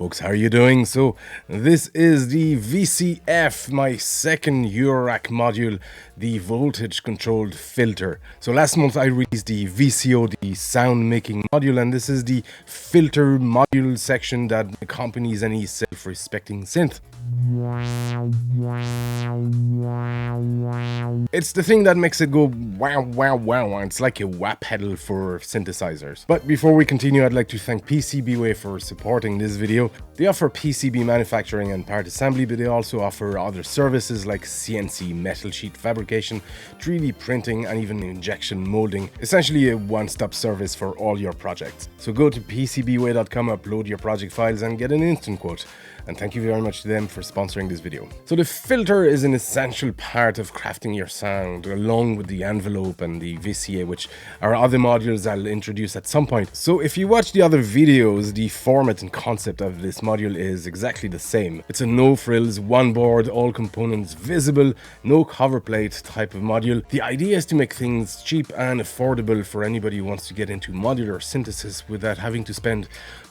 folks, how are you doing? So this is the VCF, my second Eurorack module, the voltage controlled filter. So last month I released the VCO, the sound making module, and this is the filter module section that accompanies any self-respecting synth. It's the thing that makes it go wow, wow, wow. It's like a wah pedal for synthesizers. But before we continue, I'd like to thank PCBWAY for supporting this video. They offer PCB manufacturing and part assembly, but they also offer other services like CNC metal sheet fabrication, 3D printing, and even injection molding. Essentially a one-stop service for all your projects. So go to PCBWAY.com, upload your project files, and get an instant quote. And thank you very much to them for sponsoring this video. So the filter is an essential part of crafting your sound, along with the envelope and the VCA, which are other modules I'll introduce at some point. So if you watch the other videos, the format and concept of this module is exactly the same. It's a no frills, one board, all components visible, no cover plate type of module. The idea is to make things cheap and affordable for anybody who wants to get into modular synthesis without having to spend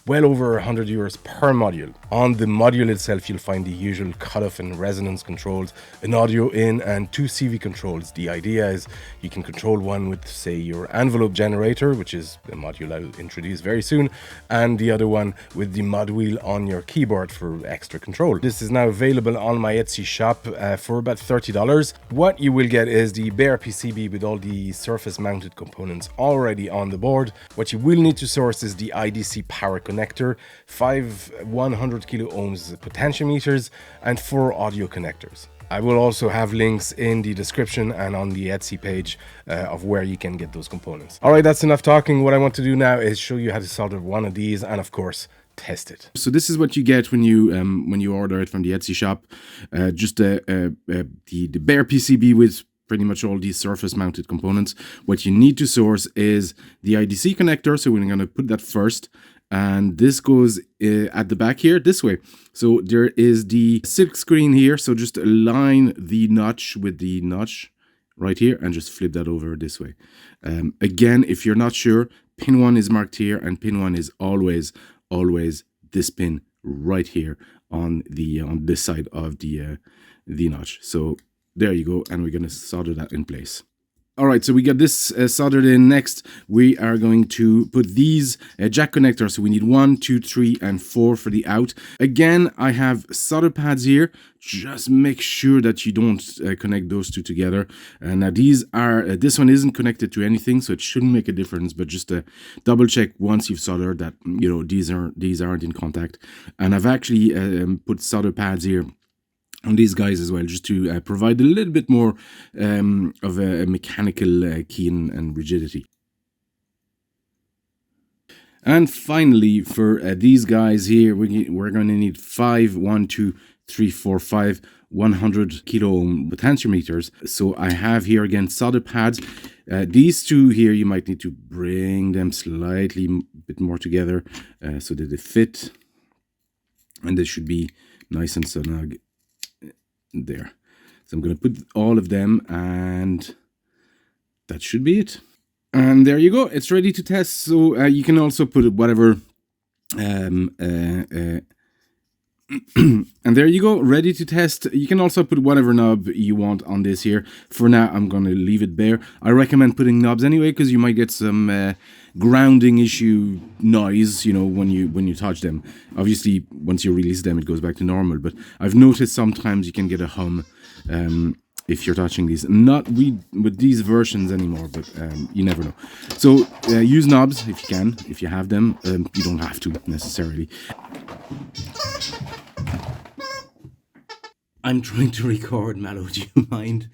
well over 100 euros per module. On the module itself, you'll find the usual cutoff and resonance controls, an audio in, and 2 CV controls. The idea is you can control one with, say, your envelope generator, which is a module I'll introduce very soon, and the other one with the mod wheel on your keyboard for extra control. This is now available on my Etsy shop for about $30. What you will get is the bare PCB with all the surface mounted components already on the board. What you will need to source is the IDC power connector, 5 100 kilo ohms potentiometers, and 4 audio connectors. I will also have links in the description and on the Etsy page of where you can get those components. Alright, that's enough talking. What I want to do now is show you how to solder one of these and of course test it. So this is what you get when you order it from the Etsy shop. Just the bare PCB with pretty much all these surface mounted components. What you need to source is the IDC connector, so we're going to put that first. And this goes at the back here this way. So there is the silk screen here. So just align the notch with the notch right here and just flip that over this way. Again, if you're not sure, pin 1 is marked here and pin 1 is always this pin right here on this side of the notch. So there you go, and we're going to solder that in place. Alright, so we got this soldered in. Next, we are going to put these jack connectors. So we need 1, 2, 3, and 4 for the out. Again, I have solder pads here. Just make sure that you don't connect those two together. Now these are, this one isn't connected to anything, so it shouldn't make a difference, but just double check once you've soldered that, you know, these aren't in contact. And I've actually put solder pads here on these guys as well, just to provide a little bit more of a mechanical key and rigidity. And finally, for these guys here, we're going to need 5 1 2 3 4 5 100 kilo ohm potentiometers. So I have here again solder pads. These two here, you might need to bring them slightly a bit more together so that they fit, and they should be nice and snug there. So I'm going to put all of them, and that should be it. And there you go, it's ready to test. So you can also put whatever and there you go, ready to test. You can also put whatever knob you want on this here. For now, I'm going to leave it bare. I recommend putting knobs anyway, because you might get some grounding issue noise, you know, when you touch them. Obviously, once you release them, it goes back to normal. But I've noticed sometimes you can get a hum if you're touching these. Not with these versions anymore, but you never know. So use knobs if you can, if you have them. You don't have to necessarily. I'm trying to record, Mallow, do you mind?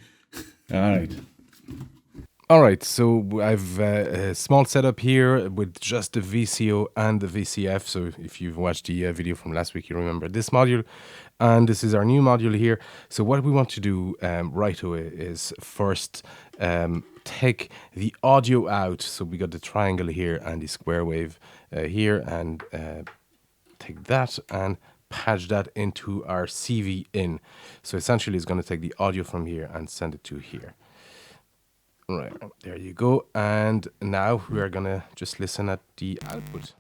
Alright, so I've a small setup here with just the VCO and the VCF. So if you've watched the video from last week, you remember this module. And this is our new module here. So what we want to do right away is first take the audio out. So we got the triangle here and the square wave here, and take that and patch that into our CV in. So essentially it's going to take the audio from here and send it to here. Right, there you go. And now we are going to just listen at the output.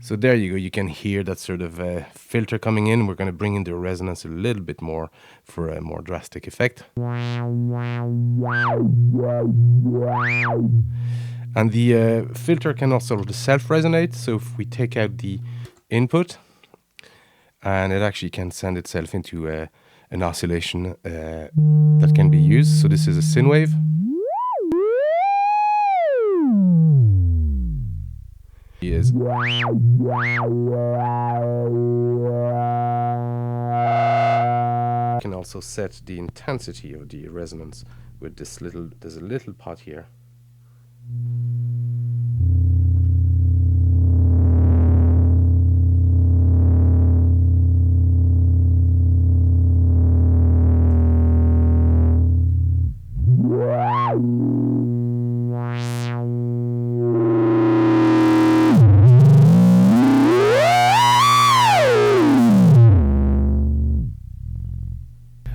So there you go, you can hear that sort of filter coming in. We're going to bring in the resonance a little bit more for a more drastic effect. And the filter can also self-resonate, so if we take out the input, and it actually can send itself into an oscillation that can be used. So this is a sine wave. You can also set the intensity of the resonance with this little, there's a little pot here.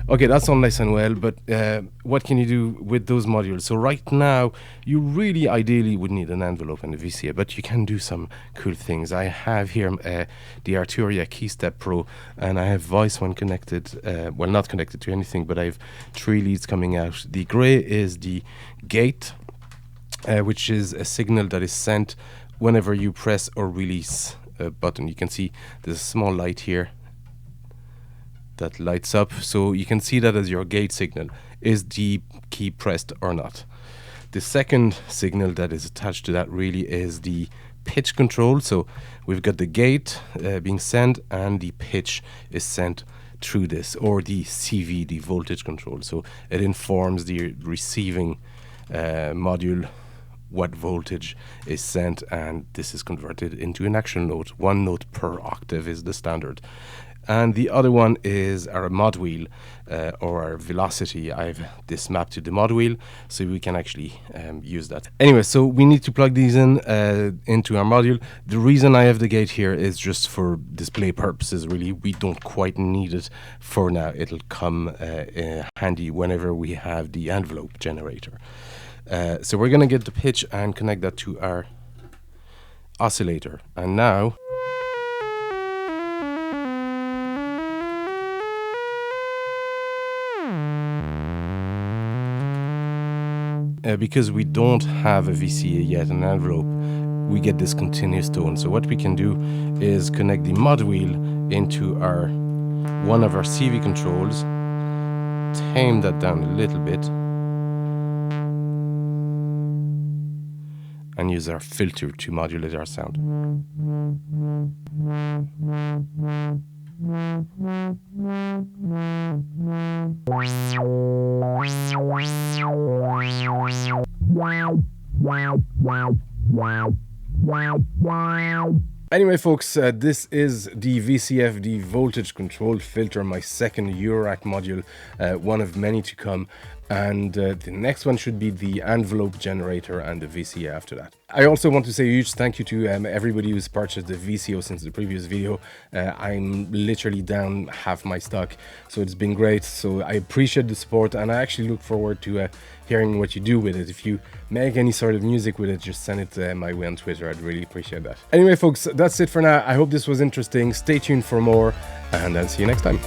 Okay, that's all nice and well, but what can you do with those modules? So right now, you really ideally would need an envelope and a VCA, but you can do some cool things. I have here the Arturia Keystep Pro, and I have voice one connected, well, not connected to anything, but I have 3 leads coming out. The gray is the gate, which is a signal that is sent whenever you press or release a button. You can see there's a small light here that lights up, so you can see that as your gate signal. Is the key pressed or not? The second signal that is attached to that really is the pitch control. So we've got the gate being sent, and the pitch is sent through this, or the CV, the voltage control. So it informs the receiving module what voltage is sent, and this is converted into an actual note. 1 note per octave is the standard. And the other one is our mod wheel, or our velocity. I've this mapped to the mod wheel, so we can actually use that. Anyway, so we need to plug these in into our module. The reason I have the gate here is just for display purposes, really. We don't quite need it for now. It'll come handy whenever we have the envelope generator. So we're going to get the pitch and connect that to our oscillator. And now, because we don't have a VCA yet, an envelope, we get this continuous tone. So what we can do is connect the mod wheel into one of our CV controls, tame that down a little bit, and use our filter to modulate our sound. Anyway, folks, this is the VCF, the voltage controlled filter, my second Eurorack module, one of many to come. And the next one should be the envelope generator and the VCA after that. I also want to say a huge thank you to everybody who's purchased the VCO since the previous video. I'm literally down half my stock, so it's been great. So I appreciate the support, and I actually look forward to hearing what you do with it. If you make any sort of music with it, just send it my way on Twitter. I'd really appreciate that. Anyway, folks, that's it for now. I hope this was interesting. Stay tuned for more, and I'll see you next time.